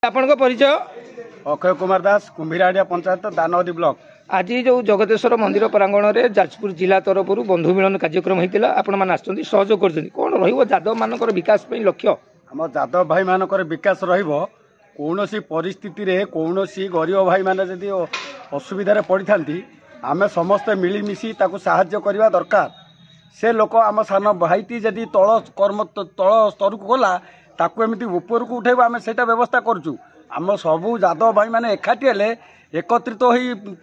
आपन परिचय अक्षय कुमार दास कुंभीराड़िया पंचायत दानवदी ब्लॉक। आज जो जगतेश्वर मंदिर प्रांगण में जाजपुर जिला तरफ बंधु मिलन कार्यक्रम होता आपण मैंने सहयोग कर कौन रदव मान विकास लक्ष्य आम जादव भाई मान विकास कौन परिस्थिति रे कौन गरीब भाई मैंने जदि असुविधा पड़ी था आम समस्ते मिलमिशी साहाय्य करने दरकार। से लोक आम सान भाईटी जदि तल कर्म तल स्तर को गला ताकू एमती ऊपर को उठेब आम से व्यवस्था करुँ। आम सबू जादव भाई मैंने एकाठी हेले एकत्रित हो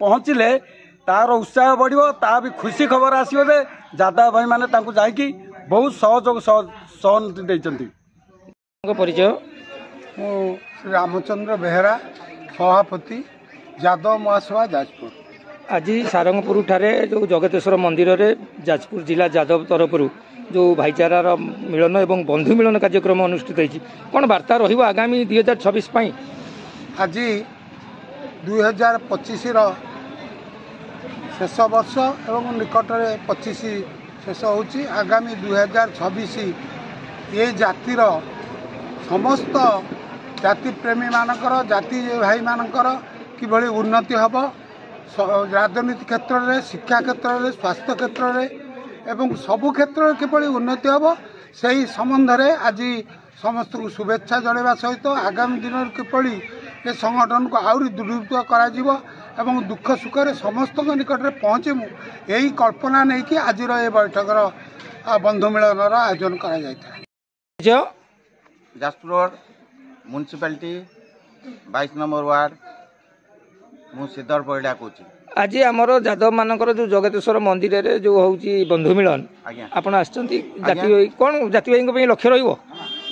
पहुँचले तार उत्साह बढ़ो ता भी खुशी खबर आसो जे जादव भाई मैंने जाकि बहुत सहयोग सहमति देते। परिचय श्री रामचंद्र बेहरा सभापति जादव महासभा जाजपुर। आज सारंगपुर ठारे जो जगतेश्वर मंदिर रे जाजपुर जिला जादव तरफ जो भाईचारार मिलन एवं बंधु मिलन कार्यक्रम अनुष्ठित होती कौन वार्ता रहिबो आगामी 2026 पाई? आज 2025 शेष वर्ष एवं निकट में 25 शेष होची। आगामी 2026 ये जातिर समस्त जाति प्रेमी मानकर जाति भाई मानकर किभली उन्नति हम राजनीति क्षेत्र में शिक्षा क्षेत्र में स्वास्थ्य क्षेत्र में एवं सबु क्षेत्र में किभली उन्नति हम से ही संबंध में आज समस्त को शुभेच्छा जणाइबा सहित आगामी दिन में किभली ये संगठन को आहरी दृढ़ कर दुख सुख समस्त निकट में पहुँचमु यही कल्पना नहीं कि आज ये बैठकर बंधु मिलन आयोजन करा जाजपुर म्यूनिसिपालिटी 22 नंबर वार्ड मु सिद्धर परिडा कहूँ। आज आमर जादव मानकर जो जगतेश्वर मंदिर रे जो होउची बंधु मिलन आपण आछंती जाति कोन जाति भाई को लक्ष्य रहिबो?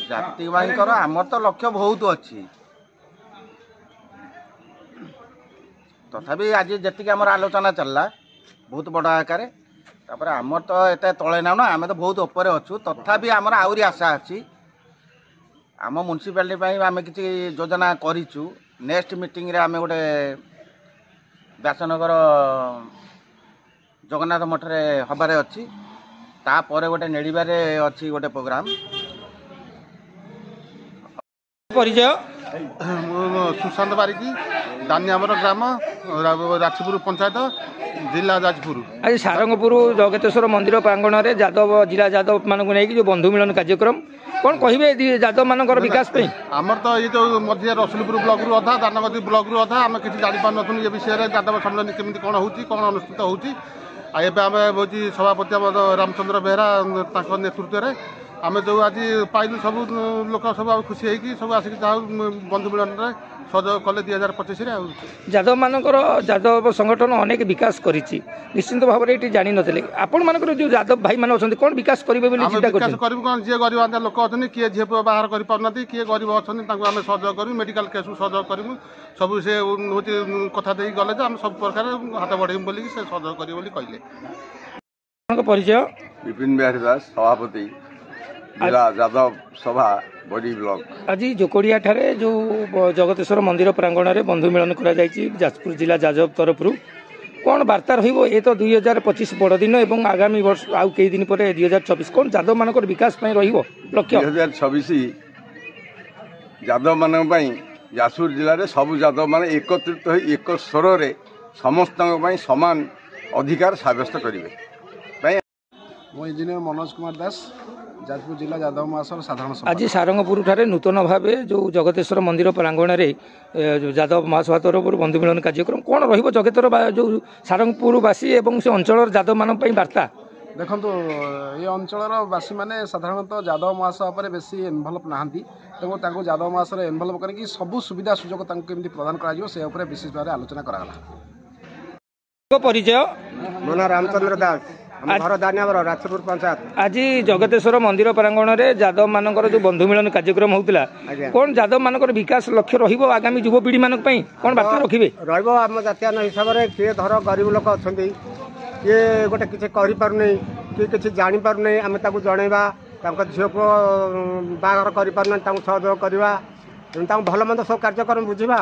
जाति भाई कर आमर तो लक्ष्य बहुत अच्छी तथापि आज जी आम आलोचना चलला बहुत बड़ आकार तापर आमर तो एत तले ना आम तो बहुत ऊपर अच्छु तथापि आमर आहरी आशा अच्छी आम म्यूनिसिपालिटी आम किसी योजना करूँ। नेक्स्ट मीटिंग रे आम गोटे व्यासनगर जगन्नाथ मठ रे हबारे अच्छी तापर गोटे नेड़िबारे अच्छी गोटे प्रोग्राम। परिचय सुशांत बारिकी दानियामर ग्राम राजपुर पंचायत जिला जाजपुर। आज सारंगपुर जगतेश्वर मंदिर प्रांगण में जादव जिला जादव मानक नहीं जो बंधु मिलन कार्यक्रम कौन कहे जादव मान विकास पे? आमर तो ये जो मध्य रसुलपुर ब्लॉक रु अधा दानगदी ब्लॉक रु अधा आम किसी जानी पार्न ये विषय में जादव सम्मेलन केमी कौन कौन अनुष्ठित होती हूँ सभापति रामचंद्र बेहरा नेतृत्व में आम जो आज पाइलु सब लोक सब खुशी होगी सब आसिक बंधु मिलन में सहयोग कले 2025 जादव मानकर जादव संगठन अनेक विकास करिछि निश्चिंत भाव में ये जानी नथिले आपण मानकर जो जादव भाई मान अछंती कोन विकास करिवे बोली चिंता करछि? विकास करिबो कोन जे गरीब आंदा लोक अछंती किए झे बाहर करि पारनती किए गरीब अछंती तांको आमे सहयोग करू मेडिकल केस सहयोग करिमु सब से होती कथा देई गले जे हम सब प्रकार हाथ बढ़ेम बोली से सहयोग करि बोली कहले। परिचय विपिन बिहारी दास सभापति जिला जादव सभा बड़ी ब्लॉक। आज जोकोड़िया ठारे जो जगतेश्वर मंदिर प्रांगण में बंधु मिलन करा जायछि जाजपुर जिला जाजव तरफ कौन वार्ता रहिबो? ये तो 2025 बड़ दिन एवं आगामी वर्ष आउ कई दिन पर 2026 कौन जादव मानकर विकास पई रहिबो लक्ष्य? 2026 जादव मान जाजपुर जिले में सब जादव मान एकत्रित हो एक स्वर में समस्त समान अधिकार सब्यस्त करेंगे। मो इंजीनियर मनोज कुमार दास जाजपुर जिला जादव महासभा साधारण सभा। आज सारंगपुर ठारे नूतन भाव जो जगतेश्वर मंदिर प्रांगण में जादव महासभा तरफ बंधु मिलन कार्यक्रम कौन रहिबो जगतर जो सारंगपुरवासी एवं से अंचल जादव मान वार्ता? देखो ये अंचल बासी मैंने साधारणतः जादव महासभा पर बेसी इनभल्व नहांती तेणु जादव महासभा इनभल्व करके सब सुविधा सुजोग केमती प्रदान कर विशेष भाव आलोचना करागला। परिचय मो ना रामचंद्र दास राजपुर पंचायत। आज जगतेश्वर मंदिर प्रांगण में जादव मानकर जो बंधु मिलन कार्यक्रम होता कौन जादव मानकर विकास लक्ष्य रहिबो आगामी युवपीढ़ी मानक पई कौन वार्ता रखिबे? रहिबो आम जातीय हिसाब से किए धर गरीब लोक अछंती किए गोटे किछि करि पारुनै किए किछि जानि पारुनै आमे ताकू जणैबा तांको झियो को बाहर करि पारुनै तांको सहयोग करबा तांको भल मंद सब कार्यक्रम बुझिबा।